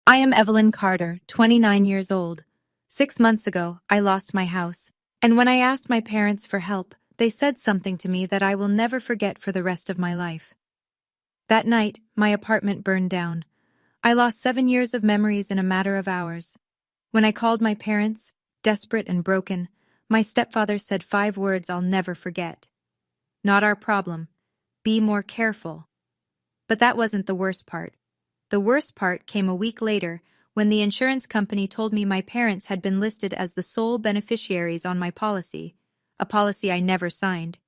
I am Evelyn Carter, 29 years old. 6 months ago, I lost my house, and when I asked my parents for help, they said something to me that I will never forget for the rest of my life. That night, my apartment burned down. I lost 7 years of memories in a matter of hours. When I called my parents, desperate and broken, my stepfather said 5 words I'll never forget. Not our problem. Be more careful. But that wasn't the worst part. The worst part came a week later when the insurance company told me my parents had been listed as the sole beneficiaries on my policy, a policy I never signed.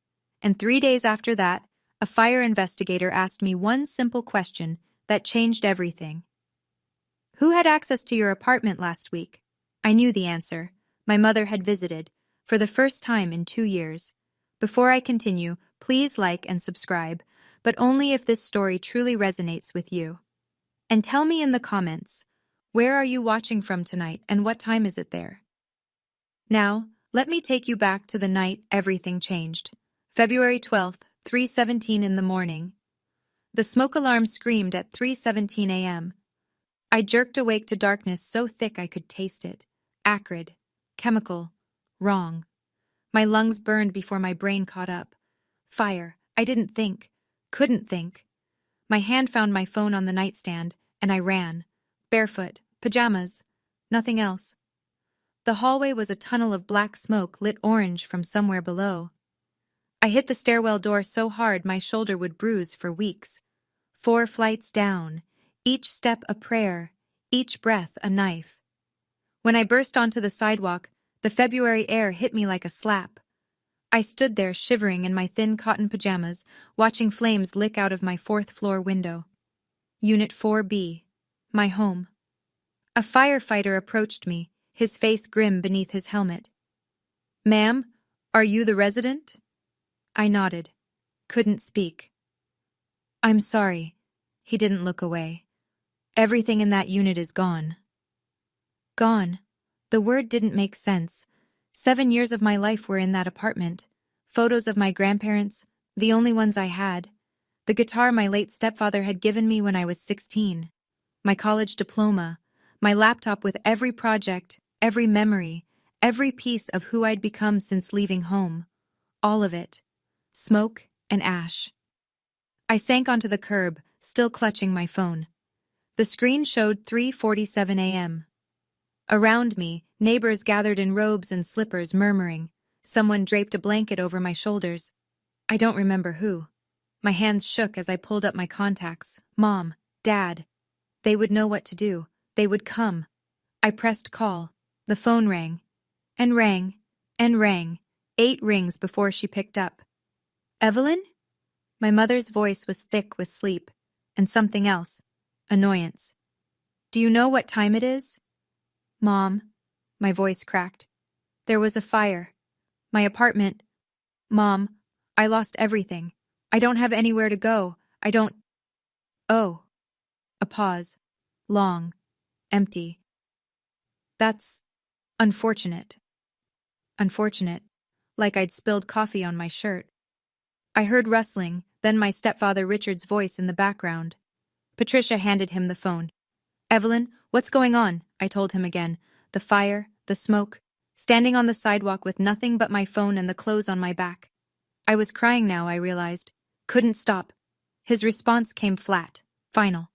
And 3 days after that, a fire investigator asked me one simple question that changed everything. Who had access to your apartment last week? I knew the answer. My mother had visited, for the first time in 2 years. Before I continue, please like and subscribe, but only if this story truly resonates with you. And tell me in the comments, where are you watching from tonight and what time is it there? Now, let me take you back to the night everything changed. February 12th, 3:17 in the morning. The smoke alarm screamed at 3:17 a.m. I jerked awake to darkness so thick I could taste it. Acrid, chemical, wrong. My lungs burned before my brain caught up. Fire. I didn't think. Couldn't think. My hand found my phone on the nightstand, and I ran. Barefoot, pajamas, nothing else. The hallway was a tunnel of black smoke lit orange from somewhere below. I hit the stairwell door so hard my shoulder would bruise for weeks. 4 flights down, each step a prayer, each breath a knife. When I burst onto the sidewalk, the February air hit me like a slap. I stood there shivering in my thin cotton pajamas, watching flames lick out of my 4th-floor window. Unit 4B, my home. A firefighter approached me, his face grim beneath his helmet. "Ma'am, are you the resident?" I nodded. Couldn't speak. "I'm sorry." He didn't look away. "Everything in that unit is gone." Gone. The word didn't make sense. 7 years of my life were in that apartment. Photos of my grandparents, the only ones I had. The guitar my late stepfather had given me when I was 16. My college diploma. My laptop with every project, every memory, every piece of who I'd become since leaving home. All of it. Smoke and ash. I sank onto the curb, still clutching my phone. The screen showed 3:47 a.m. Around me, neighbors gathered in robes and slippers murmuring. Someone draped a blanket over my shoulders. I don't remember who. My hands shook as I pulled up my contacts. Mom, Dad. They would know what to do. They would come. I pressed call. The phone rang. And rang. And rang. 8 rings before she picked up. "Evelyn?" My mother's voice was thick with sleep. And something else. Annoyance. "Do you know what time it is?" "Mom." My voice cracked. "There was a fire. My apartment. Mom, I lost everything. I don't have anywhere to go. I don't." "Oh." A pause. Long. Empty. "That's unfortunate." Unfortunate. Like I'd spilled coffee on my shirt. I heard rustling, then my stepfather Richard's voice in the background. Patricia handed him the phone. "Evelyn, what's going on?" I told him again. The fire, the smoke, standing on the sidewalk with nothing but my phone and the clothes on my back. I was crying now, I realized. Couldn't stop. His response came flat, final.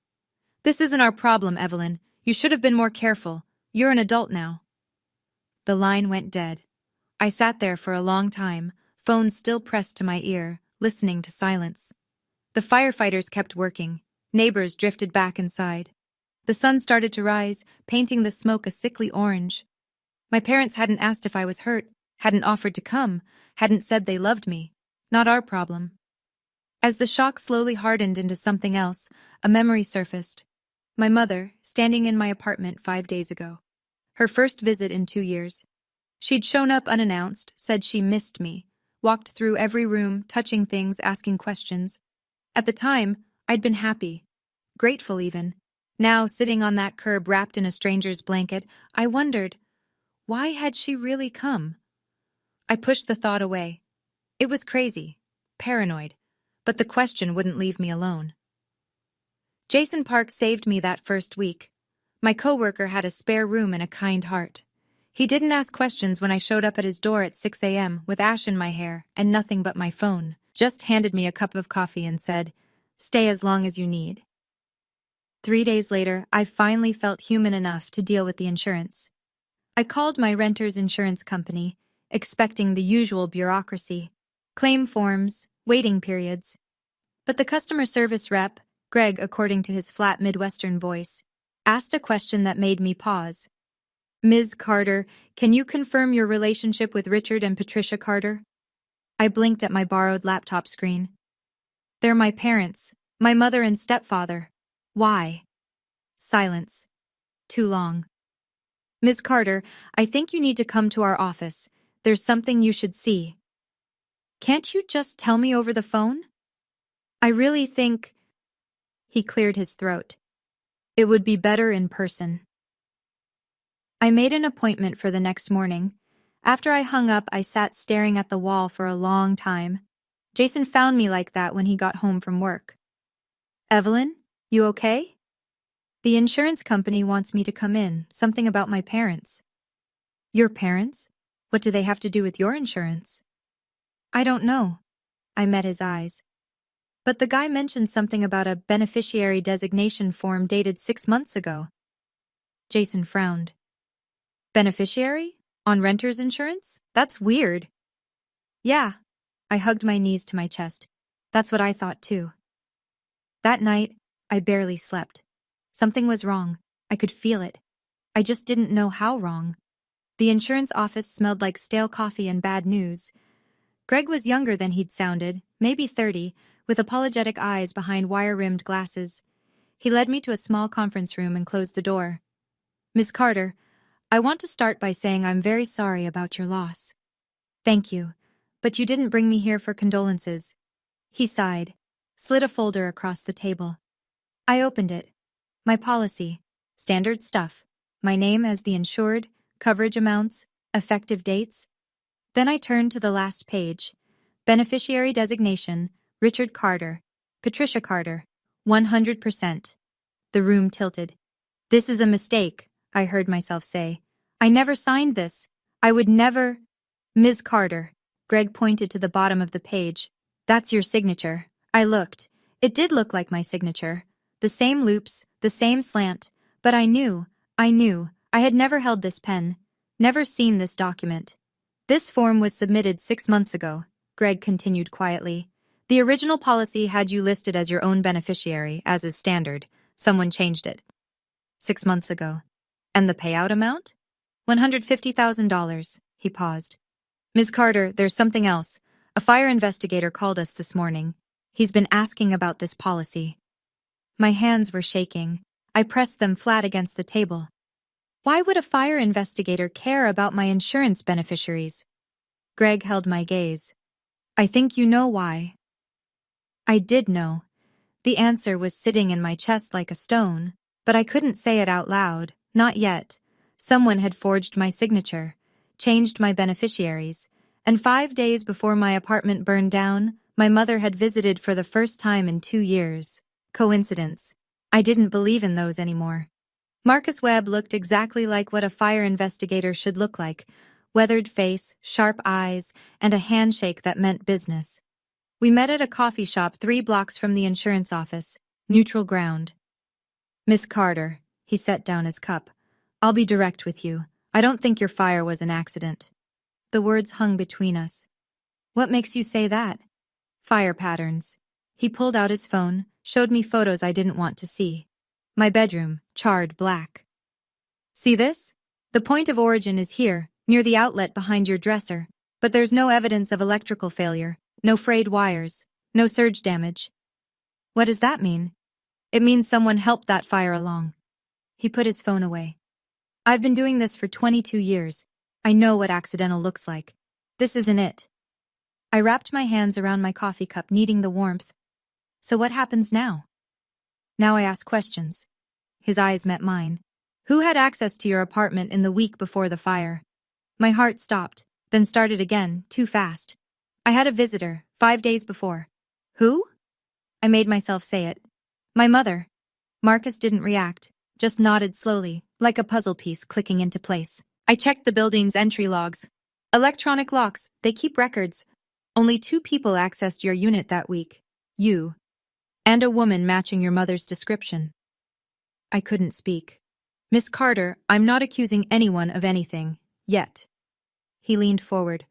"This isn't our problem, Evelyn. You should have been more careful. You're an adult now." The line went dead. I sat there for a long time, phone still pressed to my ear, listening to silence. The firefighters kept working. Neighbors drifted back inside. The sun started to rise, painting the smoke a sickly orange. My parents hadn't asked if I was hurt, hadn't offered to come, hadn't said they loved me. Not our problem. As the shock slowly hardened into something else, a memory surfaced. My mother, standing in my apartment 5 days ago. Her first visit in 2 years. She'd shown up unannounced, said she missed me, walked through every room, touching things, asking questions. At the time, I'd been happy. Grateful even. Now, sitting on that curb wrapped in a stranger's blanket, I wondered, why had she really come? I pushed the thought away. It was crazy, paranoid, but the question wouldn't leave me alone. Jason Park saved me that first week. My coworker had a spare room and a kind heart. He didn't ask questions when I showed up at his door at 6 a.m. with ash in my hair and nothing but my phone, just handed me a cup of coffee and said, "Stay as long as you need." 3 days later, I finally felt human enough to deal with the insurance. I called my renter's insurance company, expecting the usual bureaucracy, claim forms, waiting periods. But the customer service rep, Greg according to his flat Midwestern voice, asked a question that made me pause. "Ms. Carter, can you confirm your relationship with Richard and Patricia Carter?" I blinked at my borrowed laptop screen. "They're my parents, my mother and stepfather. Why?" Silence. Too long. "Ms. Carter, I think you need to come to our office. There's something you should see." "Can't you just tell me over the phone?" "I really think—" He cleared his throat. "It would be better in person." I made an appointment for the next morning. After I hung up, I sat staring at the wall for a long time. Jason found me like that when he got home from work. "Evelyn, you okay?" "The insurance company wants me to come in, something about my parents." "Your parents? What do they have to do with your insurance?" "I don't know." I met his eyes. "But the guy mentioned something about a beneficiary designation form dated 6 months ago." Jason frowned. "Beneficiary? On renter's insurance? That's weird." "Yeah." I hugged my knees to my chest. "That's what I thought too." That night, I barely slept. Something was wrong. I could feel it. I just didn't know how wrong. The insurance office smelled like stale coffee and bad news. Greg was younger than he'd sounded, maybe 30, with apologetic eyes behind wire-rimmed glasses. He led me to a small conference room and closed the door. "Ms. Carter, I want to start by saying I'm very sorry about your loss." "Thank you, but you didn't bring me here for condolences." He sighed, slid a folder across the table. I opened it. My policy. Standard stuff. My name as the insured, coverage amounts, effective dates. Then I turned to the last page. Beneficiary designation, Richard Carter, Patricia Carter, 100%. The room tilted. "This is a mistake," I heard myself say. "I never signed this. I would never—" "Ms. Carter." Greg pointed to the bottom of the page. "That's your signature." I looked. It did look like my signature. The same loops, the same slant, but I knew. I had never held this pen, never seen this document. "This form was submitted 6 months ago," Greg continued quietly. "The original policy had you listed as your own beneficiary, as is standard. Someone changed it." 6 months ago. "And the payout amount?" $150,000. He paused. "Ms. Carter, there's something else. A fire investigator called us this morning. He's been asking about this policy." My hands were shaking. I pressed them flat against the table. Why would a fire investigator care about my insurance beneficiaries? Greg held my gaze. "I think you know why." I did know. The answer was sitting in my chest like a stone, but I couldn't say it out loud, not yet. Someone had forged my signature, changed my beneficiaries, and 5 days before my apartment burned down, my mother had visited for the first time in 2 years. Coincidence. I didn't believe in those anymore. Marcus Webb looked exactly like what a fire investigator should look like: weathered face, sharp eyes, and a handshake that meant business. We met at a coffee shop 3 blocks from the insurance office, neutral ground. "Miss Carter," he set down his cup, "I'll be direct with you. I don't think your fire was an accident." The words hung between us. "What makes you say that?" "Fire patterns." He pulled out his phone, showed me photos I didn't want to see. My bedroom, charred black. "See this? The point of origin is here, near the outlet behind your dresser, but there's no evidence of electrical failure, no frayed wires, no surge damage." "What does that mean?" "It means someone helped that fire along." He put his phone away. "I've been doing this for 22 years. I know what accidental looks like. This isn't it." I wrapped my hands around my coffee cup, needing the warmth. "So what happens now?" "Now I ask questions." His eyes met mine. "Who had access to your apartment in the week before the fire?" My heart stopped, then started again, too fast. "I had a visitor, 5 days before." "Who?" I made myself say it. "My mother." Marcus didn't react. just nodded slowly, like a puzzle piece clicking into place. I checked the building's entry logs. Electronic locks, they keep records. Only 2 people accessed your unit that week. You. And a woman matching your mother's description. I couldn't speak. Miss Carter, I'm not accusing anyone of anything. Yet. He leaned forward.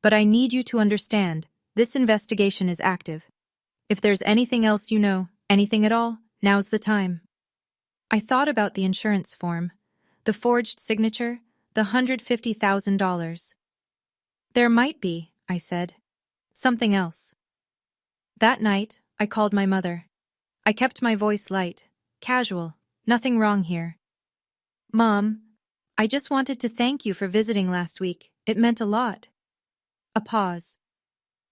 But I need you to understand, this investigation is active. If there's anything else you know, anything at all, now's the time. I thought about the insurance form, the forged signature, the $150,000. There might be, I said. Something else. That night, I called my mother. I kept my voice light, casual, nothing wrong here. Mom, I just wanted to thank you for visiting last week. It meant a lot. A pause.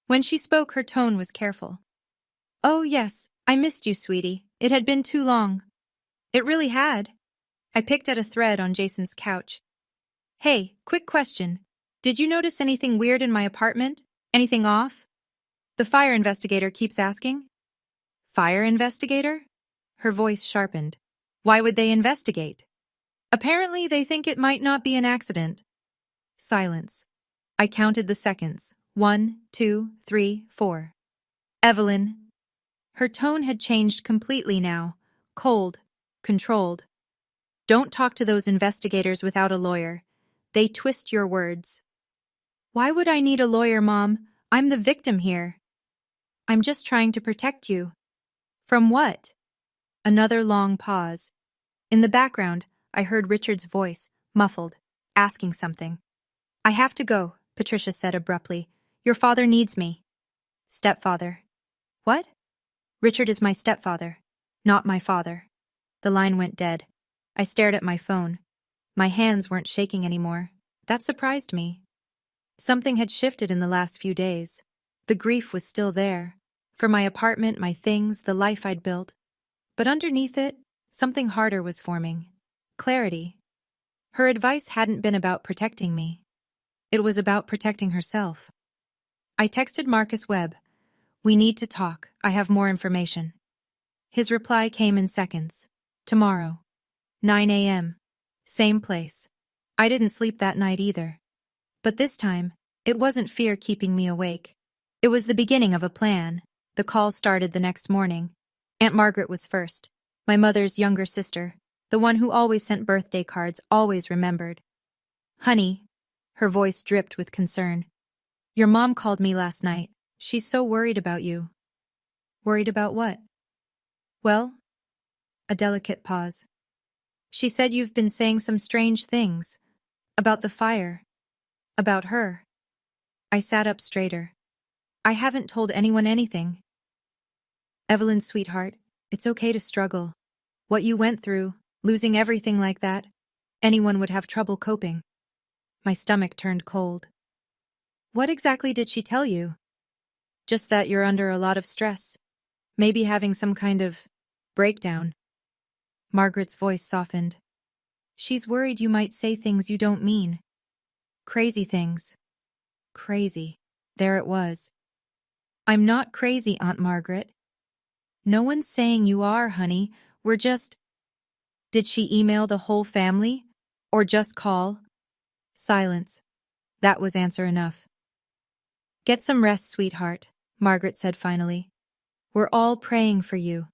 When she spoke, her tone was careful. Oh, yes, I missed you, sweetie. It had been too long. It really had. I picked at a thread on Jason's couch. Hey, quick question. Did you notice anything weird in my apartment? Anything off? The fire investigator keeps asking. Fire investigator? Her voice sharpened. Why would they investigate? Apparently, they think it might not be an accident. Silence. I counted the seconds. 1, 2, 3, 4. Evelyn. Her tone had changed completely now. Cold. Controlled. Don't talk to those investigators without a lawyer. They twist your words. Why would I need a lawyer, Mom? I'm the victim here. I'm just trying to protect you. From what? Another long pause. In the background, I heard Richard's voice, muffled, asking something. I have to go, Patricia said abruptly. Your father needs me. Stepfather. What? Richard is my stepfather, not my father. The line went dead. I stared at my phone. My hands weren't shaking anymore. That surprised me. Something had shifted in the last few days. The grief was still there. For my apartment, my things, the life I'd built. But underneath it, something harder was forming. Clarity. Her advice hadn't been about protecting me. It was about protecting herself. I texted Marcus Webb. We need to talk. I have more information. His reply came in seconds. Tomorrow. 9 a.m. Same place. I didn't sleep that night either. But this time, it wasn't fear keeping me awake. It was the beginning of a plan. The call started the next morning. Aunt Margaret was first. My mother's younger sister, the one who always sent birthday cards, always remembered. Honey, her voice dripped with concern. Your mom called me last night. She's so worried about you. Worried about what? Well, a delicate pause. She said you've been saying some strange things. About the fire. About her. I sat up straighter. I haven't told anyone anything. Evelyn, sweetheart, it's okay to struggle. What you went through, losing everything like that, anyone would have trouble coping. My stomach turned cold. What exactly did she tell you? Just that you're under a lot of stress. Maybe having some kind of breakdown. Margaret's voice softened. She's worried you might say things you don't mean. Crazy things. Crazy. There it was. I'm not crazy, Aunt Margaret. No one's saying you are, honey. We're just... Did she email the whole family? Or just call? Silence. That was answer enough. Get some rest, sweetheart, Margaret said finally. We're all praying for you.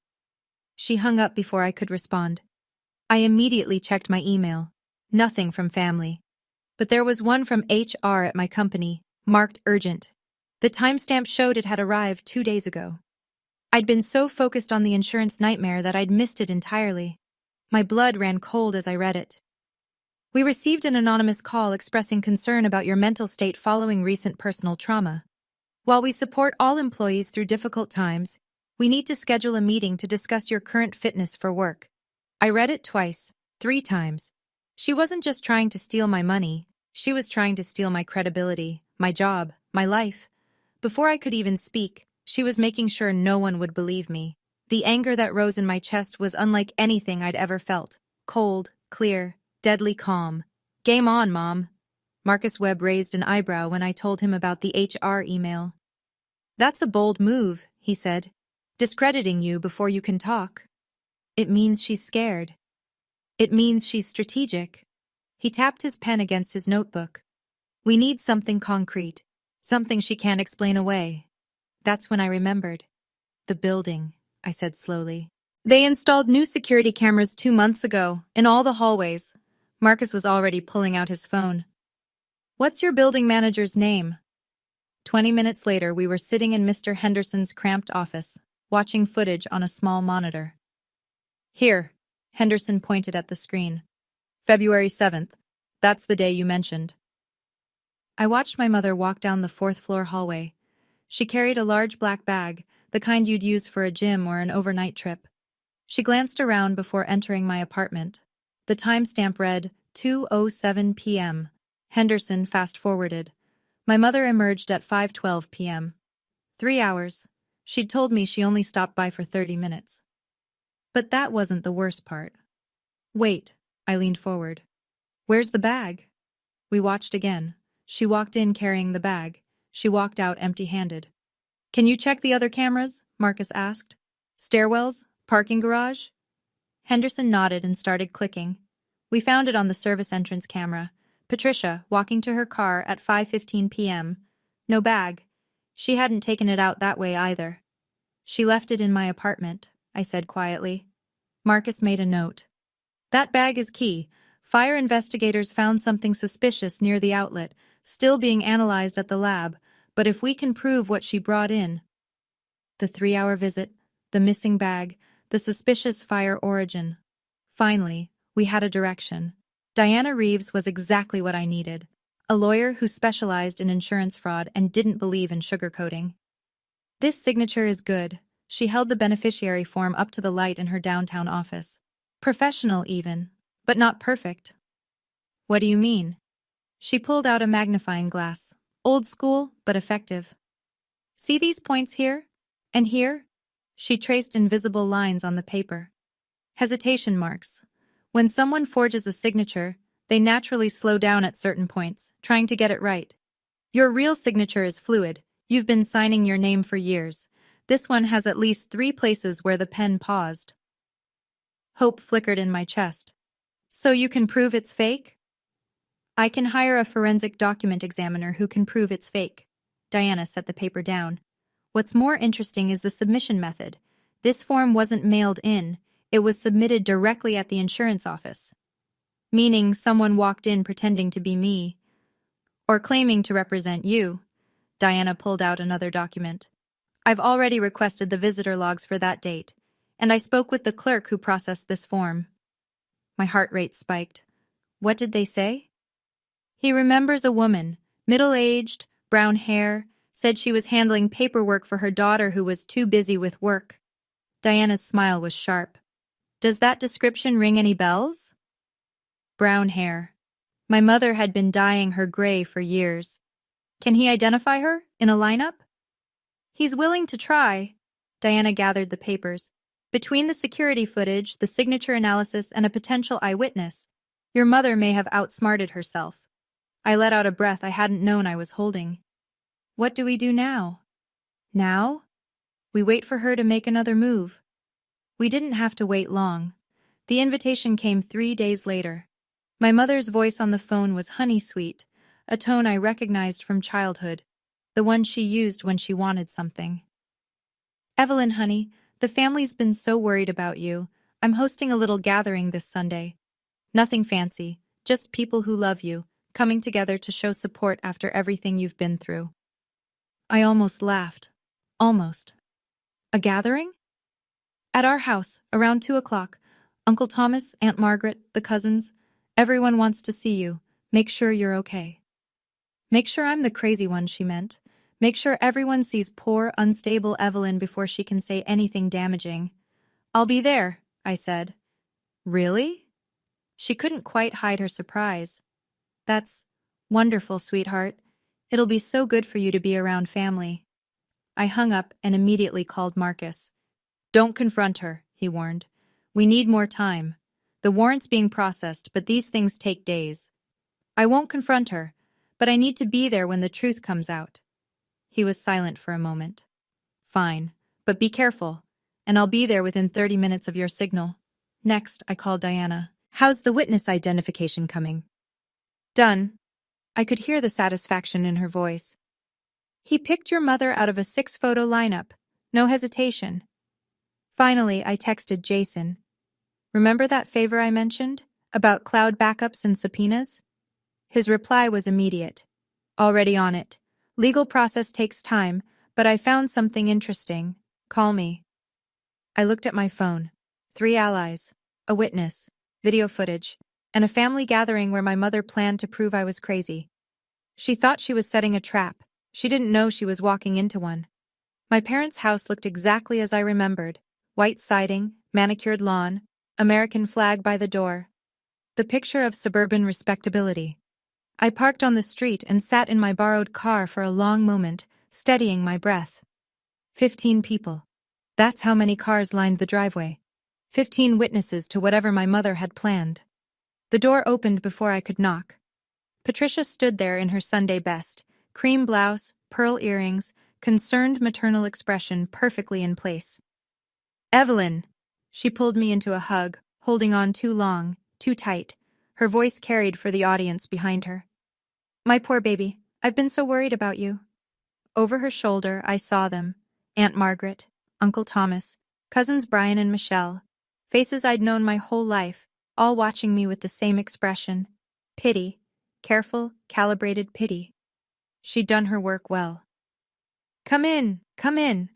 She hung up before I could respond. I immediately checked my email. Nothing from family. But there was one from HR at my company, marked urgent. The timestamp showed it had arrived 2 days ago. I'd been so focused on the insurance nightmare that I'd missed it entirely. My blood ran cold as I read it. We received an anonymous call expressing concern about your mental state following recent personal trauma. While we support all employees through difficult times, we need to schedule a meeting to discuss your current fitness for work. I read it twice, 3 times. She wasn't just trying to steal my money, she was trying to steal my credibility, my job, my life. Before I could even speak, she was making sure no one would believe me. The anger that rose in my chest was unlike anything I'd ever felt. Cold, clear, deadly calm. Game on, Mom. Marcus Webb raised an eyebrow when I told him about the HR email. That's a bold move, he said. Discrediting you before you can talk. It means she's scared. It means she's strategic. He tapped his pen against his notebook. We need something concrete, something she can't explain away. That's when I remembered. The building, I said slowly. They installed new security cameras 2 months ago, in all the hallways. Marcus was already pulling out his phone. What's your building manager's name? 20 minutes later, we were sitting in Mr. Henderson's cramped office, watching footage on a small monitor. Here, Henderson pointed at the screen. February 7th. That's the day you mentioned. I watched my mother walk down the fourth-floor hallway. She carried a large black bag, the kind you'd use for a gym or an overnight trip. She glanced around before entering my apartment. The timestamp read 2:07 p.m. Henderson fast-forwarded. My mother emerged at 5:12 p.m. 3 hours. She'd told me she only stopped by for 30 minutes. But that wasn't the worst part. Wait, I leaned forward. Where's the bag? We watched again. She walked in carrying the bag. She walked out empty-handed. Can you check the other cameras? Marcus asked. Stairwells? Parking garage? Henderson nodded and started clicking. We found it on the service entrance camera. Patricia, walking to her car at 5:15 p.m. No bag. She hadn't taken it out that way either. She left it in my apartment, I said quietly. Marcus made a note. That bag is key. Fire investigators found something suspicious near the outlet, still being analyzed at the lab, but if we can prove what she brought in. The 3-hour visit, the missing bag, the suspicious fire origin. Finally, we had a direction. Diana Reeves was exactly what I needed. A lawyer who specialized in insurance fraud and didn't believe in sugarcoating. This signature is good. She held the beneficiary form up to the light in her downtown office. Professional even, but not perfect. What do you mean? She pulled out a magnifying glass. Old school, but effective. See these points here? And here? She traced invisible lines on the paper. Hesitation marks. When someone forges a signature, they naturally slow down at certain points, trying to get it right. Your real signature is fluid. You've been signing your name for years. This one has at least 3 places where the pen paused. Hope flickered in my chest. So you can prove it's fake? I can hire a forensic document examiner who can prove it's fake. Diana set the paper down. What's more interesting is the submission method. This form wasn't mailed in. It was submitted directly at the insurance office. Meaning someone walked in pretending to be me. Or claiming to represent you. Diana pulled out another document. I've already requested the visitor logs for that date, and I spoke with the clerk who processed this form. My heart rate spiked. What did they say? He remembers a woman, middle-aged, brown hair, said she was handling paperwork for her daughter who was too busy with work. Diana's smile was sharp. Does that description ring any bells? Brown hair. My mother had been dyeing her gray for years. Can he identify her in a lineup? He's willing to try. Diana gathered the papers. Between the security footage, the signature analysis, and a potential eyewitness, your mother may have outsmarted herself. I let out a breath I hadn't known I was holding. What do we do now? Now? We wait for her to make another move. We didn't have to wait long. The invitation came 3 days later. My mother's voice on the phone was honey-sweet, a tone I recognized from childhood, the one she used when she wanted something. Evelyn, honey, the family's been so worried about you. I'm hosting a little gathering this Sunday. Nothing fancy, just people who love you, coming together to show support after everything you've been through. I almost laughed. Almost. A gathering? At our house, around 2 o'clock. Uncle Thomas, Aunt Margaret, the cousins. Everyone wants to see you. Make sure you're okay. Make sure I'm the crazy one, she meant. Make sure everyone sees poor, unstable Evelyn before she can say anything damaging. I'll be there, I said. Really? She couldn't quite hide her surprise. That's wonderful, sweetheart. It'll be so good for you to be around family. I hung up and immediately called Marcus. Don't confront her, he warned. We need more time. The warrant's being processed, but these things take days. I won't confront her, but I need to be there when the truth comes out. He was silent for a moment. Fine, but be careful, and I'll be there within 30 minutes of your signal. Next, I called Diana. How's the witness identification coming? Done. I could hear the satisfaction in her voice. He picked your mother out of a 6-photo lineup. No hesitation. Finally, I texted Jason. Remember that favor I mentioned? About cloud backups and subpoenas? His reply was immediate. Already on it. Legal process takes time, but I found something interesting. Call me. I looked at my phone. 3 allies, a witness, video footage, and a family gathering where my mother planned to prove I was crazy. She thought she was setting a trap. She didn't know she was walking into one. My parents' house looked exactly as I remembered. White siding, manicured lawn, American flag by the door. The picture of suburban respectability. I parked on the street and sat in my borrowed car for a long moment, steadying my breath. 15 people. That's how many cars lined the driveway. 15 witnesses to whatever my mother had planned. The door opened before I could knock. Patricia stood there in her Sunday best, cream blouse, pearl earrings, concerned maternal expression perfectly in place. Evelyn! She pulled me into a hug, holding on too long, too tight. Her voice carried for the audience behind her. My poor baby, I've been so worried about you. Over her shoulder, I saw them. Aunt Margaret, Uncle Thomas, cousins Brian and Michelle. Faces I'd known my whole life, all watching me with the same expression. Pity. Careful, calibrated pity. She'd done her work well. Come in, come in.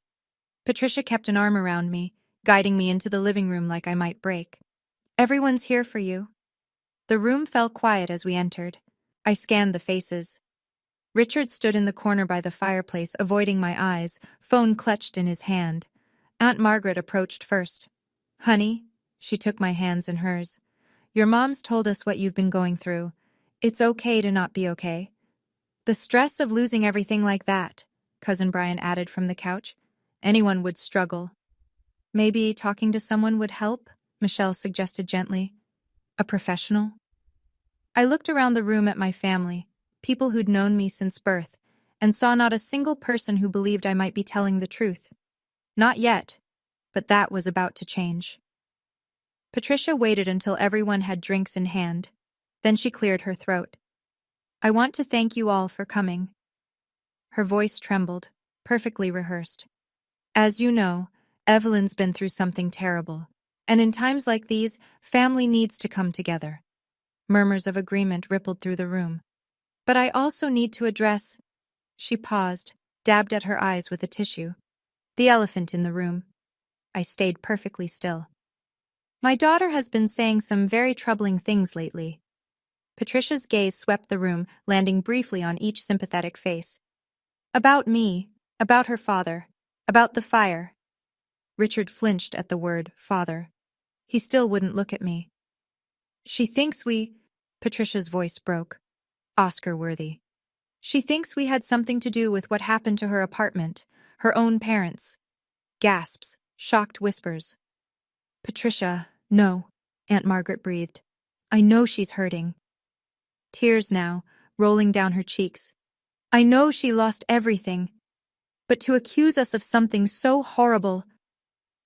Patricia kept an arm around me, guiding me into the living room like I might break. Everyone's here for you. The room fell quiet as we entered. I scanned the faces. Richard stood in the corner by the fireplace, avoiding my eyes, phone clutched in his hand. Aunt Margaret approached first. Honey, she took my hands in hers. Your mom's told us what you've been going through. It's okay to not be okay. The stress of losing everything like that, Cousin Brian added from the couch. Anyone would struggle. Maybe talking to someone would help, Michelle suggested gently. A professional? I looked around the room at my family, people who'd known me since birth, and saw not a single person who believed I might be telling the truth. Not yet, but that was about to change. Patricia waited until everyone had drinks in hand. Then she cleared her throat. I want to thank you all for coming. Her voice trembled, perfectly rehearsed. As you know, Evelyn's been through something terrible, and in times like these, family needs to come together. Murmurs of agreement rippled through the room. But I also need to address... She paused, dabbed at her eyes with a tissue. The elephant in the room. I stayed perfectly still. My daughter has been saying some very troubling things lately. Patricia's gaze swept the room, landing briefly on each sympathetic face. About me, about her father, about the fire. Richard flinched at the word father. He still wouldn't look at me. She thinks we... Patricia's voice broke. Oscar-worthy. She thinks we had something to do with what happened to her apartment, her own parents. Gasps, shocked whispers. Patricia, no, Aunt Margaret breathed. I know she's hurting. Tears now, rolling down her cheeks. I know she lost everything. But to accuse us of something so horrible...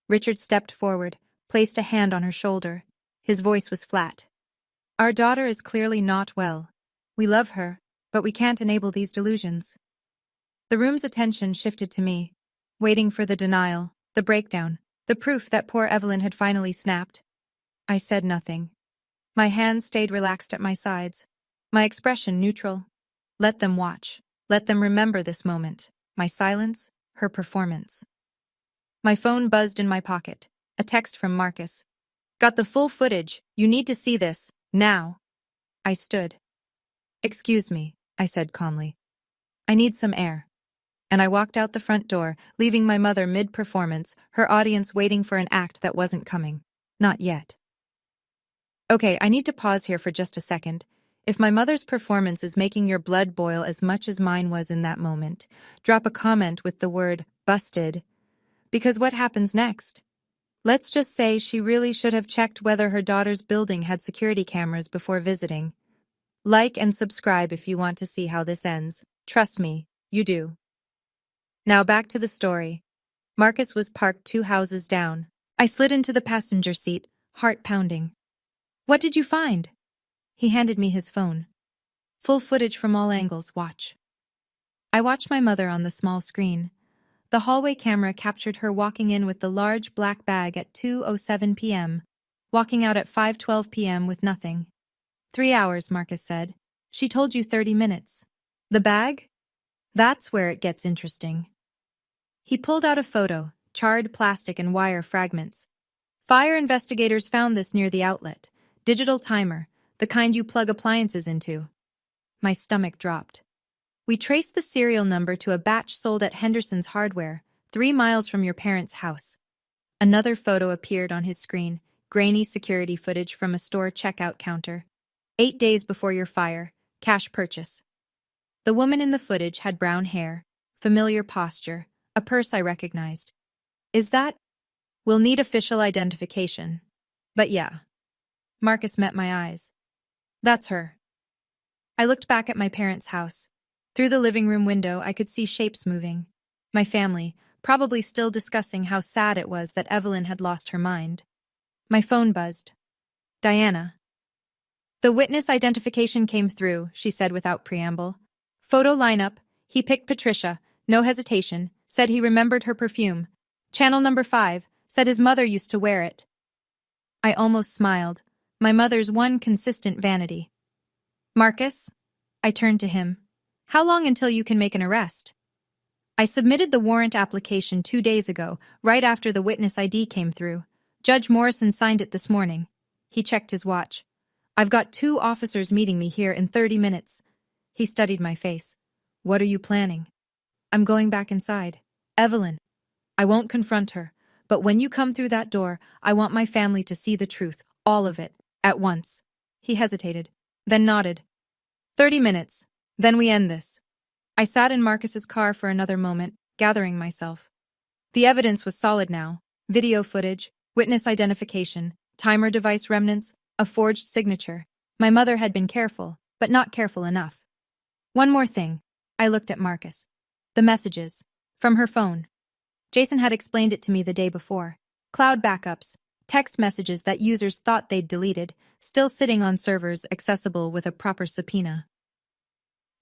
Richard stepped forward, placed a hand on her shoulder. His voice was flat. Our daughter is clearly not well. We love her, but we can't enable these delusions. The room's attention shifted to me, waiting for the denial, the breakdown, the proof that poor Evelyn had finally snapped. I said nothing. My hands stayed relaxed at my sides, my expression neutral. Let them watch. Let them remember this moment, my silence, her performance. My phone buzzed in my pocket, a text from Marcus. Got the full footage, you need to see this, now. I stood. Excuse me, I said calmly. I need some air. And I walked out the front door, leaving my mother mid-performance, her audience waiting for an act that wasn't coming. Not yet. Okay, I need to pause here for just a second. If my mother's performance is making your blood boil as much as mine was in that moment, drop a comment with the word busted. Because what happens next? Let's just say she really should have checked whether her daughter's building had security cameras before visiting. Like and subscribe if you want to see how this ends. Trust me, you do. Now back to the story. Marcus was parked 2 houses down. I slid into the passenger seat, heart pounding. What did you find? He handed me his phone. Full footage from all angles, watch. I watched my mother on the small screen. The hallway camera captured her walking in with the large black bag at 2:07 p.m., walking out at 5:12 p.m. with nothing. 3 hours, Marcus said. She told you 30 minutes. The bag? That's where it gets interesting. He pulled out a photo, charred plastic and wire fragments. Fire investigators found this near the outlet. Digital timer, the kind you plug appliances into. My stomach dropped. We traced the serial number to a batch sold at Henderson's Hardware, 3 miles from your parents' house. Another photo appeared on his screen, grainy security footage from a store checkout counter. 8 days before your fire, cash purchase. The woman in the footage had brown hair, familiar posture, a purse I recognized. Is that? We'll need official identification. But yeah. Marcus met my eyes. That's her. I looked back at my parents' house. Through the living room window, I could see shapes moving. My family, probably still discussing how sad it was that Evelyn had lost her mind. My phone buzzed. Diana. The witness identification came through, she said without preamble. Photo lineup. He picked Patricia, no hesitation, said he remembered her perfume. Channel number 5, said his mother used to wear it. I almost smiled. My mother's one consistent vanity. Marcus? I turned to him. How long until you can make an arrest? I submitted the warrant application 2 days ago, right after the witness ID came through. Judge Morrison signed it this morning. He checked his watch. I've got 2 officers meeting me here in 30 minutes. He studied my face. What are you planning? I'm going back inside. Evelyn. I won't confront her, but when you come through that door, I want my family to see the truth, all of it, at once. He hesitated, then nodded. 30 minutes. Then we end this. I sat in Marcus's car for another moment, gathering myself. The evidence was solid now. Video footage, witness identification, timer device remnants, a forged signature. My mother had been careful, but not careful enough. One more thing. I looked at Marcus. The messages. From her phone. Jason had explained it to me the day before. Cloud backups, text messages that users thought they'd deleted, still sitting on servers accessible with a proper subpoena.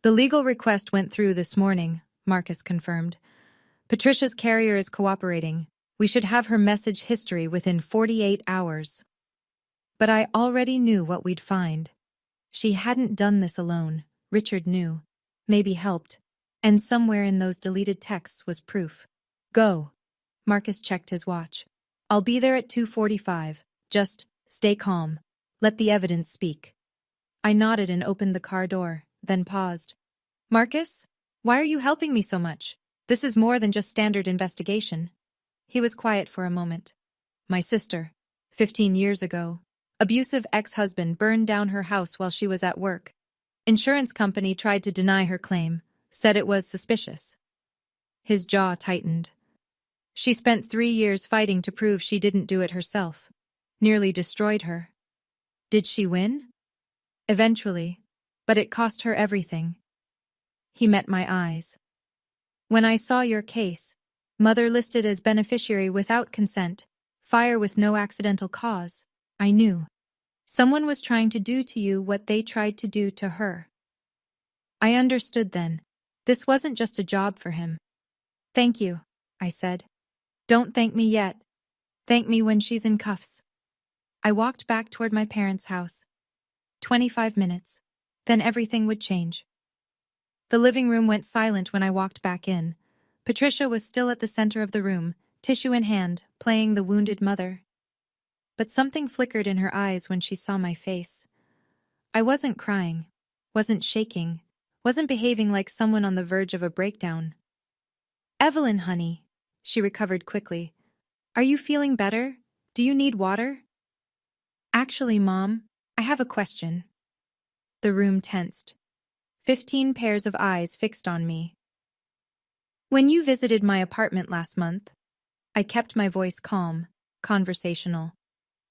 The legal request went through this morning, Marcus confirmed. Patricia's carrier is cooperating. We should have her message history within 48 hours. But I already knew what we'd find. She hadn't done this alone. Richard knew. Maybe helped. And somewhere in those deleted texts was proof. Go. Marcus checked his watch. I'll be there at 2:45. Just stay calm. Let the evidence speak. I nodded and opened the car door, then paused. Marcus? Why are you helping me so much? This is more than just standard investigation. He was quiet for a moment. My sister, 15 years ago. Abusive ex-husband burned down her house while she was at work. Insurance company tried to deny her claim, said it was suspicious. His jaw tightened. She spent 3 years fighting to prove she didn't do it herself. Nearly destroyed her. Did she win? Eventually, but it cost her everything. He met my eyes. When I saw your case, mother listed as beneficiary without consent, fire with no accidental cause, I knew. Someone was trying to do to you what they tried to do to her. I understood then. This wasn't just a job for him. Thank you, I said. Don't thank me yet. Thank me when she's in cuffs. I walked back toward my parents' house. 25 minutes. Then everything would change. The living room went silent when I walked back in. Patricia was still at the center of the room, tissue in hand, playing the wounded mother. But something flickered in her eyes when she saw my face. I wasn't crying, wasn't shaking, wasn't behaving like someone on the verge of a breakdown. Evelyn, honey, she recovered quickly. Are you feeling better? Do you need water? Actually, Mom, I have a question. The room tensed. 15 pairs of eyes fixed on me. When you visited my apartment last month, I kept my voice calm, conversational.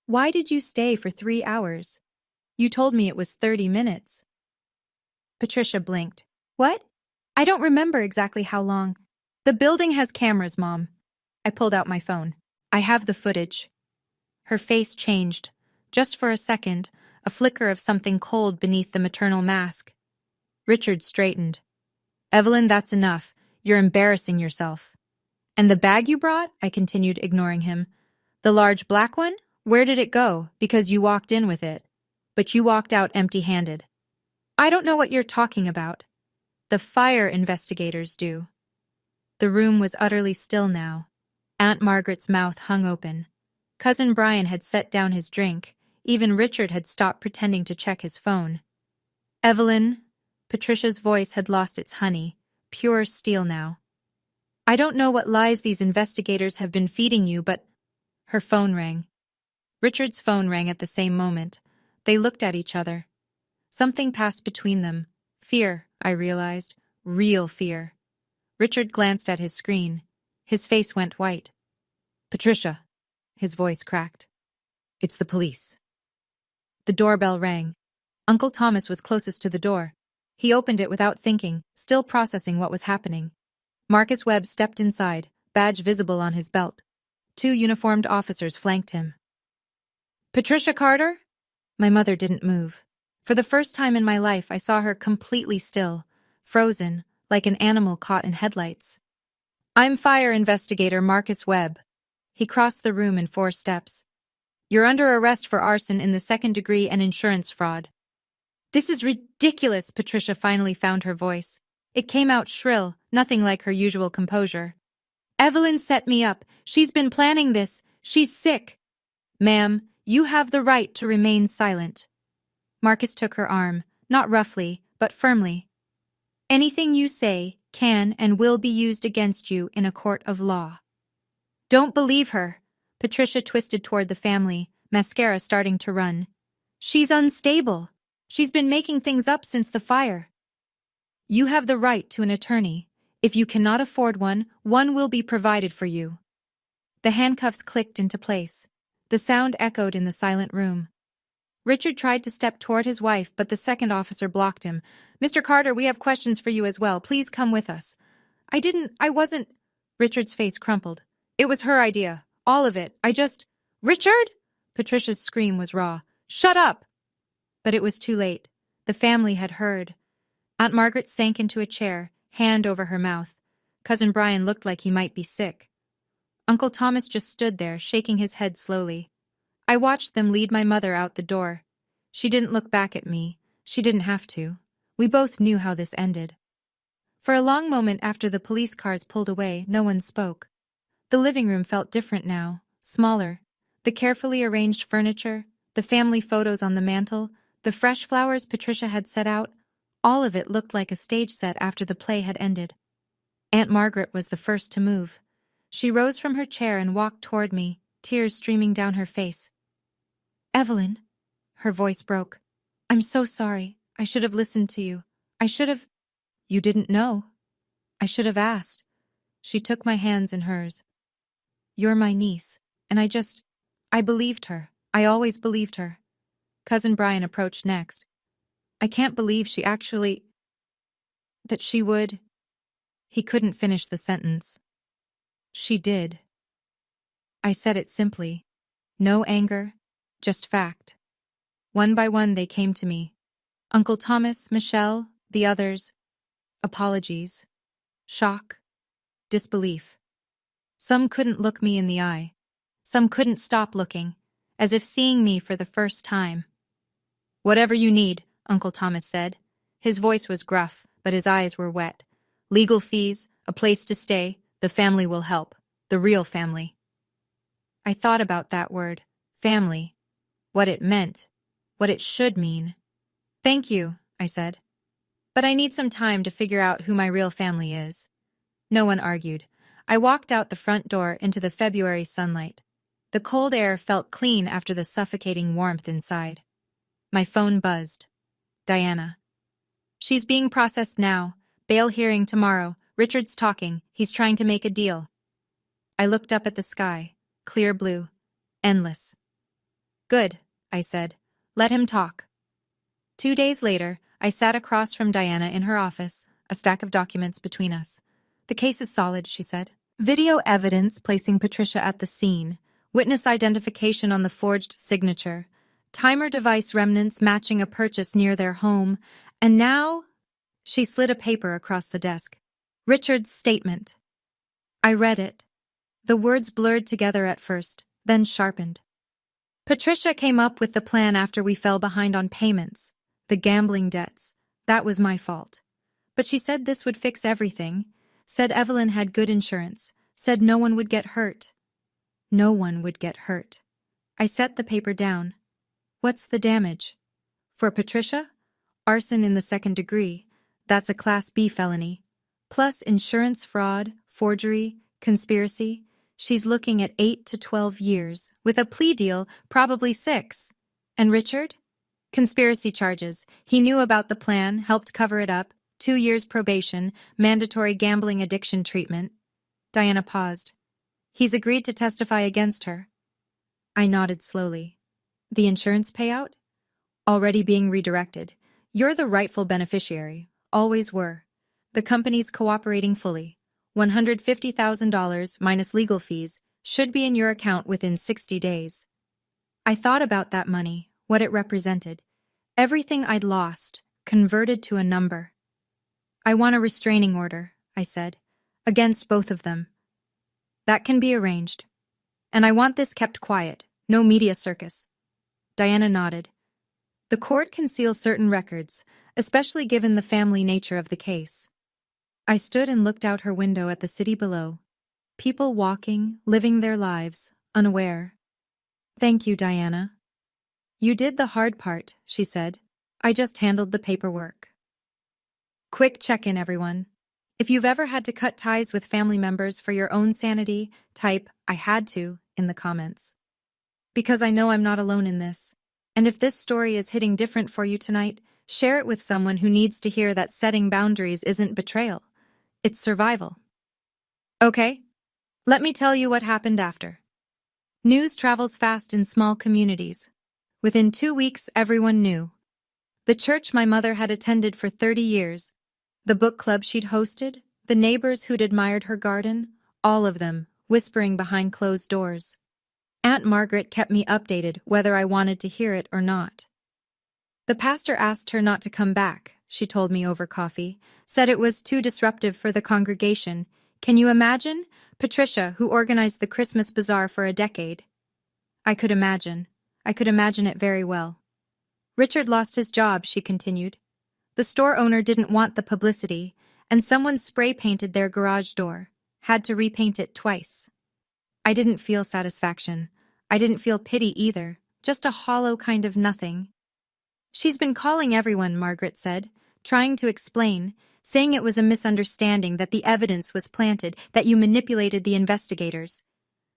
Why did you stay for 3 hours? You told me it was 30 minutes. Patricia blinked. What? I don't remember exactly how long. The building has cameras, Mom. I pulled out my phone. I have the footage. Her face changed. Just for a second, a flicker of something cold beneath the maternal mask. Richard straightened. Evelyn, that's enough. You're embarrassing yourself. And the bag you brought? I continued, ignoring him. The large black one? Where did it go? Because you walked in with it. But you walked out empty-handed. I don't know what you're talking about. The fire investigators do. The room was utterly still now. Aunt Margaret's mouth hung open. Cousin Brian had set down his drink. Even Richard had stopped pretending to check his phone. Evelyn, Patricia's voice had lost its honey, pure steel now. I don't know what lies these investigators have been feeding you, but... Her phone rang. Richard's phone rang at the same moment. They looked at each other. Something passed between them. Fear, I realized. Real fear. Richard glanced at his screen. His face went white. Patricia. His voice cracked. It's the police. The doorbell rang. Uncle Thomas was closest to the door. He opened it without thinking, still processing what was happening. Marcus Webb stepped inside, badge visible on his belt. 2 uniformed officers flanked him. Patricia Carter? My mother didn't move. For the first time in my life, I saw her completely still, frozen, like an animal caught in headlights. I'm fire investigator Marcus Webb. He crossed the room in 4 steps. You're under arrest for arson in the 2nd degree and insurance fraud. This is ridiculous, Patricia finally found her voice. It came out shrill, nothing like her usual composure. Evelyn set me up. She's been planning this. She's sick. Ma'am, you have the right to remain silent. Marcus took her arm, not roughly, but firmly. Anything you say can and will be used against you in a court of law. Don't believe her. Patricia twisted toward the family, mascara starting to run. She's unstable. She's been making things up since the fire. You have the right to an attorney. If you cannot afford one, one will be provided for you. The handcuffs clicked into place. The sound echoed in the silent room. Richard tried to step toward his wife, but the 2nd officer blocked him. Mr. Carter, we have questions for you as well. Please come with us. I wasn't... Richard's face crumpled. It was her idea. All of it. Richard? Patricia's scream was raw. Shut up! But it was too late. The family had heard. Aunt Margaret sank into a chair, hand over her mouth. Cousin Brian looked like he might be sick. Uncle Thomas just stood there, shaking his head slowly. I watched them lead my mother out the door. She didn't look back at me. She didn't have to. We both knew how this ended. For a long moment after the police cars pulled away, no one spoke. The living room felt different now, smaller. The carefully arranged furniture, the family photos on the mantel, the fresh flowers Patricia had set out, all of it looked like a stage set after the play had ended. Aunt Margaret was the first to move. She rose from her chair and walked toward me, tears streaming down her face. Evelyn, her voice broke. I'm so sorry. I should have listened to you. I should have... You didn't know. I should have asked. She took my hands in hers. You're my niece, and I believed her. I always believed her. Cousin Brian approached next. I can't believe that she would... He couldn't finish the sentence. She did. I said it simply. No anger, just fact. One by one they came to me. Uncle Thomas, Michelle, the others. Apologies. Shock. Disbelief. Some couldn't look me in the eye. Some couldn't stop looking, as if seeing me for the first time. Whatever you need, Uncle Thomas said. His voice was gruff, but his eyes were wet. Legal fees, a place to stay, the family will help. The real family. I thought about that word, family. What it meant. What it should mean. Thank you, I said. But I need some time to figure out who my real family is. No one argued. I walked out the front door into the February sunlight. The cold air felt clean after the suffocating warmth inside. My phone buzzed. Diana. She's being processed now. Bail hearing tomorrow. Richard's talking. He's trying to make a deal. I looked up at the sky. Clear blue. Endless. Good, I said. Let him talk. 2 days later, I sat across from Diana in her office, a stack of documents between us. The case is solid, she said. Video evidence placing Patricia at the scene. Witness identification on the forged signature. timer device remnants matching a purchase near their home, and now… She slid a paper across the desk. Richard's statement. I read it. The words blurred together at first, then sharpened. Patricia came up with the plan after we fell behind on payments, the gambling debts. That was my fault. But she said this would fix everything, said Evelyn had good insurance, said no one would get hurt. No one would get hurt. I set the paper down. What's the damage? For Patricia? Arson in the second degree. That's a Class B felony. Plus insurance fraud, forgery, conspiracy. She's looking at 8 to 12 years. With a plea deal, probably 6. And Richard? Conspiracy charges. He knew about the plan, helped cover it up. 2 years probation, mandatory gambling addiction treatment. Diana paused. He's agreed to testify against her. I nodded slowly. The insurance payout? Already being redirected. You're the rightful beneficiary. Always were. The company's cooperating fully. $150,000 minus legal fees should be in your account within 60 days. I thought about that money, what it represented. Everything I'd lost, converted to a number. I want a restraining order, I said, against both of them. That can be arranged. And I want this kept quiet, no media circus. Diana nodded. The court can seal certain records, especially given the family nature of the case. I stood and looked out her window at the city below. People walking, living their lives, unaware. Thank you, Diana. You did the hard part, she said. I just handled the paperwork. Quick check-in, everyone. If you've ever had to cut ties with family members for your own sanity, type, I had to, in the comments. Because I know I'm not alone in this. And if this story is hitting different for you tonight, share it with someone who needs to hear that setting boundaries isn't betrayal. It's survival. Okay, let me tell you what happened after. News travels fast in small communities. Within 2 weeks, everyone knew. The church my mother had attended for 30 years, the book club she'd hosted, the neighbors who'd admired her garden, all of them, whispering behind closed doors. Aunt Margaret kept me updated whether I wanted to hear it or not. The pastor asked her not to come back, she told me over coffee, said it was too disruptive for the congregation. Can you imagine? Patricia, who organized the Christmas bazaar for a decade. I could imagine. I could imagine it very well. Richard lost his job, she continued. The store owner didn't want the publicity, and someone spray-painted their garage door, had to repaint it twice. I didn't feel satisfaction. I didn't feel pity either, just a hollow kind of nothing. She's been calling everyone, Margaret said, trying to explain, saying it was a misunderstanding, that the evidence was planted, that you manipulated the investigators.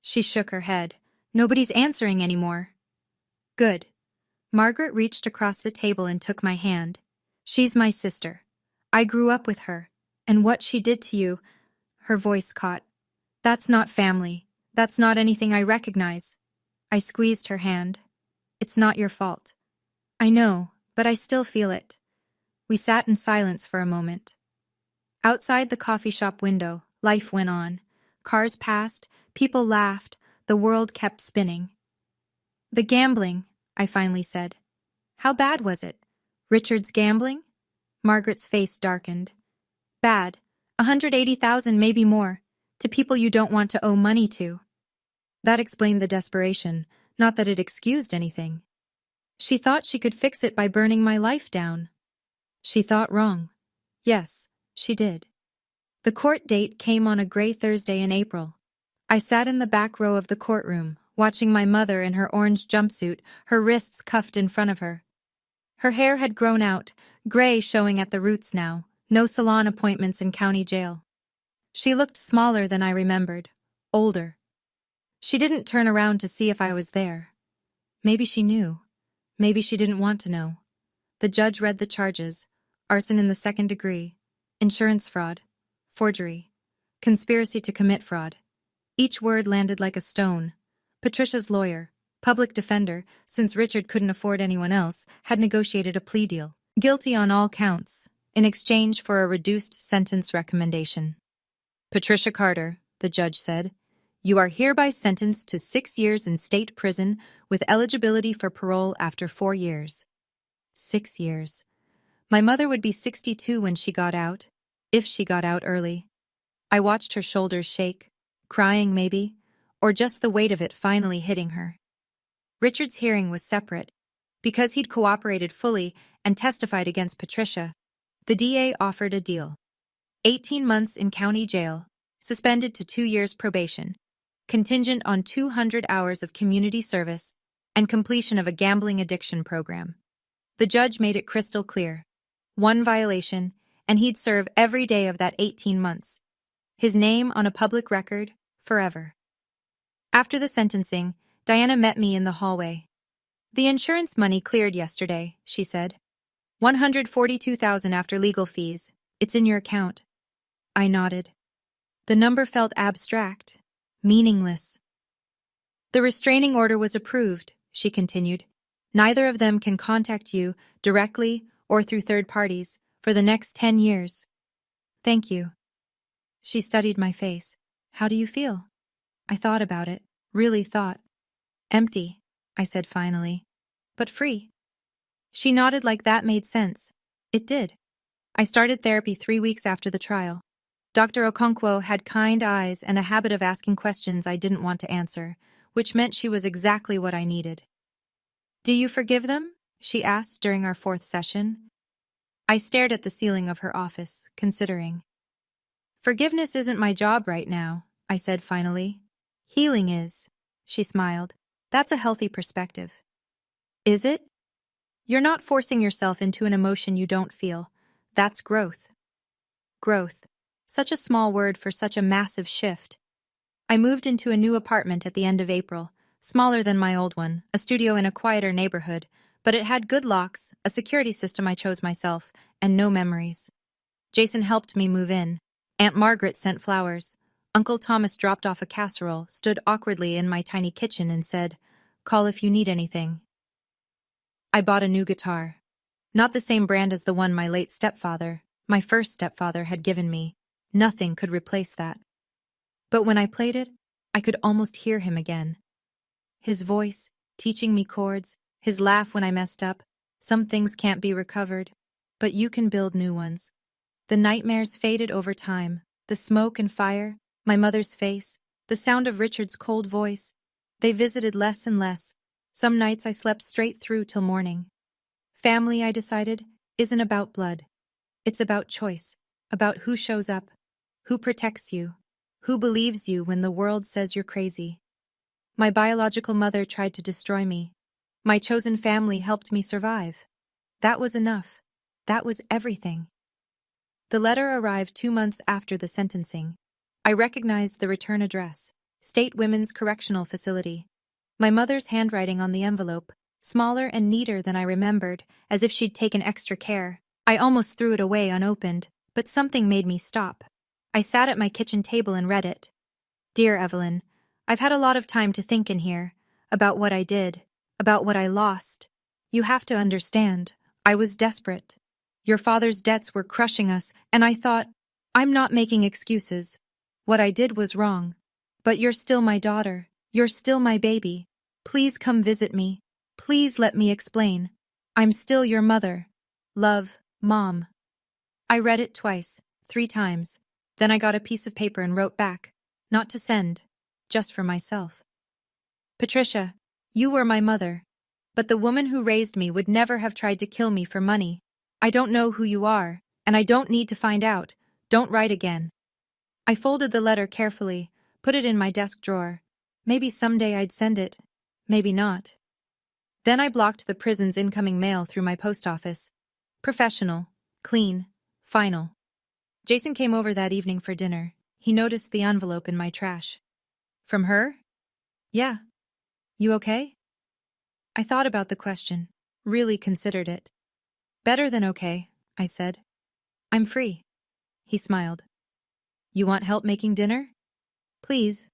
She shook her head. Nobody's answering anymore. Good. Margaret reached across the table and took my hand. She's my sister. I grew up with her. And what she did to you… Her voice caught. That's not family. That's not anything I recognize. I squeezed her hand. It's not your fault. I know, but I still feel it. We sat in silence for a moment. Outside the coffee shop window, life went on. Cars passed, people laughed, the world kept spinning. The gambling, I finally said. How bad was it? Richard's gambling? Margaret's face darkened. Bad. 180,000, maybe more, to people you don't want to owe money to. That explained the desperation, not that it excused anything. She thought she could fix it by burning my life down. She thought wrong. Yes, she did. The court date came on a gray Thursday in April. I sat in the back row of the courtroom, watching my mother in her orange jumpsuit, her wrists cuffed in front of her. Her hair had grown out, gray showing at the roots now, no salon appointments in county jail. She looked smaller than I remembered, older. She didn't turn around to see if I was there. Maybe she knew. Maybe she didn't want to know. The judge read the charges: arson in the second degree, insurance fraud, forgery, conspiracy to commit fraud. Each word landed like a stone. Patricia's lawyer, public defender, since Richard couldn't afford anyone else, had negotiated a plea deal. Guilty on all counts, in exchange for a reduced sentence recommendation. Patricia Carter, the judge said, You are hereby sentenced to 6 years in state prison with eligibility for parole after 4 years. 6 years. My mother would be 62 when she got out, if she got out early. I watched her shoulders shake, crying maybe, or just the weight of it finally hitting her. Richard's hearing was separate. Because he'd cooperated fully and testified against Patricia, the DA offered a deal. 18 months in county jail, suspended to 2 years probation, contingent on 200 hours of community service and completion of a gambling addiction program. The judge made it crystal clear. 1 violation, and he'd serve every day of that 18 months. His name on a public record, forever. After the sentencing, Diana met me in the hallway. "The insurance money cleared yesterday," she said. $142,000 after legal fees. It's in your account." I nodded. The number felt abstract, meaningless. "The restraining order was approved," she continued. "Neither of them can contact you, directly or through third parties, for the next 10 years. Thank you." She studied my face. "How do you feel?" I thought about it, really thought. "Empty," I said finally. "But free." She nodded like that made sense. It did. I started therapy 3 weeks after the trial. Dr. Okonkwo had kind eyes and a habit of asking questions I didn't want to answer, which meant she was exactly what I needed. "Do you forgive them?" she asked during our 4th session. I stared at the ceiling of her office, considering. "Forgiveness isn't my job right now," I said finally. "Healing is." She smiled. "That's a healthy perspective." "Is it?" "You're not forcing yourself into an emotion you don't feel. That's growth." Growth. Such a small word for such a massive shift. I moved into a new apartment at the end of April, smaller than my old one, a studio in a quieter neighborhood, but it had good locks, a security system I chose myself, and no memories. Jason helped me move in. Aunt Margaret sent flowers. Uncle Thomas dropped off a casserole, stood awkwardly in my tiny kitchen and said, "Call if you need anything." I bought a new guitar. Not the same brand as the one my late stepfather, my first stepfather, had given me. Nothing could replace that. But when I played it, I could almost hear him again. His voice, teaching me chords, his laugh when I messed up. Some things can't be recovered, but you can build new ones. The nightmares faded over time, the smoke and fire, my mother's face, the sound of Richard's cold voice. They visited less and less. Some nights I slept straight through till morning. Family, I decided, isn't about blood. It's about choice, about who shows up, who protects you, who believes you when the world says you're crazy. My biological mother tried to destroy me. My chosen family helped me survive. That was enough. That was everything. The letter arrived 2 months after the sentencing. I recognized the return address, State Women's Correctional Facility. My mother's handwriting on the envelope, smaller and neater than I remembered, as if she'd taken extra care. I almost threw it away unopened, but something made me stop. I sat at my kitchen table and read it. "Dear Evelyn, I've had a lot of time to think in here, about what I did, about what I lost. You have to understand, I was desperate. Your father's debts were crushing us, and I thought, I'm not making excuses. What I did was wrong. But you're still my daughter. You're still my baby. Please come visit me. Please let me explain. I'm still your mother. Love, Mom." I read it twice, 3 times. Then I got a piece of paper and wrote back, not to send, just for myself. "Patricia, you were my mother. But the woman who raised me would never have tried to kill me for money. I don't know who you are, and I don't need to find out. Don't write again." I folded the letter carefully, put it in my desk drawer. Maybe someday I'd send it. Maybe not. Then I blocked the prison's incoming mail through my post office. Professional, clean, final. Jason came over that evening for dinner. He noticed the envelope in my trash. "From her?" "Yeah. You okay?" I thought about the question, really considered it. "Better than okay," I said. "I'm free." He smiled. "You want help making dinner?" "Please."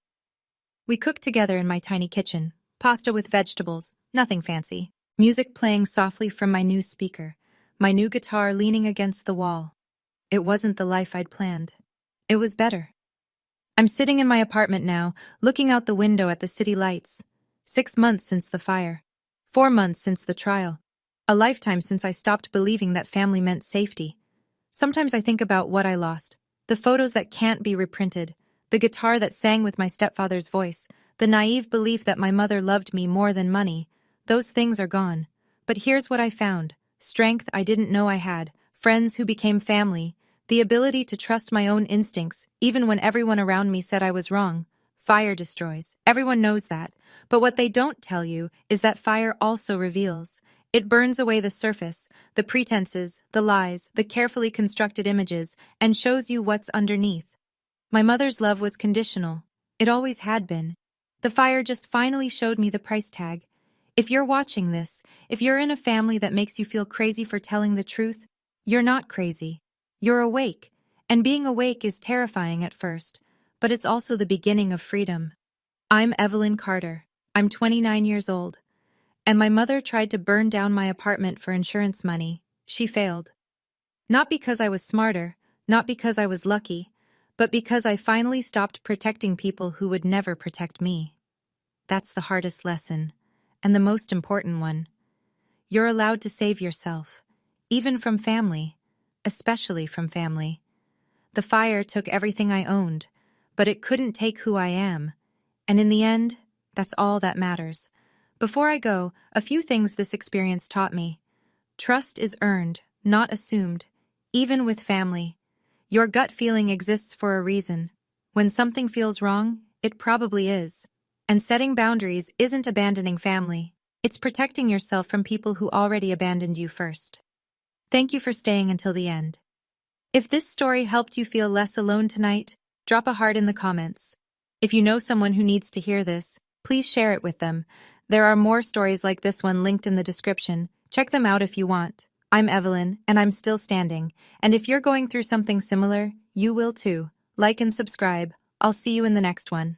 We cooked together in my tiny kitchen, pasta with vegetables, nothing fancy. Music playing softly from my new speaker, my new guitar leaning against the wall. It wasn't the life I'd planned. It was better. I'm sitting in my apartment now, looking out the window at the city lights. 6 months since the fire. 4 months since the trial. A lifetime since I stopped believing that family meant safety. Sometimes I think about what I lost. The photos that can't be reprinted. The guitar that sang with my stepfather's voice. The naive belief that my mother loved me more than money. Those things are gone. But here's what I found. Strength I didn't know I had. Friends who became family. The ability to trust my own instincts, even when everyone around me said I was wrong. Fire destroys. Everyone knows that. But what they don't tell you is that fire also reveals. It burns away the surface, the pretenses, the lies, the carefully constructed images, and shows you what's underneath. My mother's love was conditional. It always had been. The fire just finally showed me the price tag. If you're watching this, if you're in a family that makes you feel crazy for telling the truth, you're not crazy. You're awake, and being awake is terrifying at first, but it's also the beginning of freedom. I'm Evelyn Carter. I'm 29 years old, and my mother tried to burn down my apartment for insurance money. She failed. Not because I was smarter, not because I was lucky, but because I finally stopped protecting people who would never protect me. That's the hardest lesson, and the most important one. You're allowed to save yourself, even from family. Especially from family. The fire took everything I owned, but it couldn't take who I am. And in the end, that's all that matters. Before I go, a few things this experience taught me. Trust is earned, not assumed, even with family. Your gut feeling exists for a reason. When something feels wrong, it probably is. And setting boundaries isn't abandoning family. It's protecting yourself from people who already abandoned you first. Thank you for staying until the end. If this story helped you feel less alone tonight, drop a heart in the comments. If you know someone who needs to hear this, please share it with them. There are more stories like this one linked in the description. Check them out if you want. I'm Evelyn, and I'm still standing. And if you're going through something similar, you will too. Like and subscribe. I'll see you in the next one.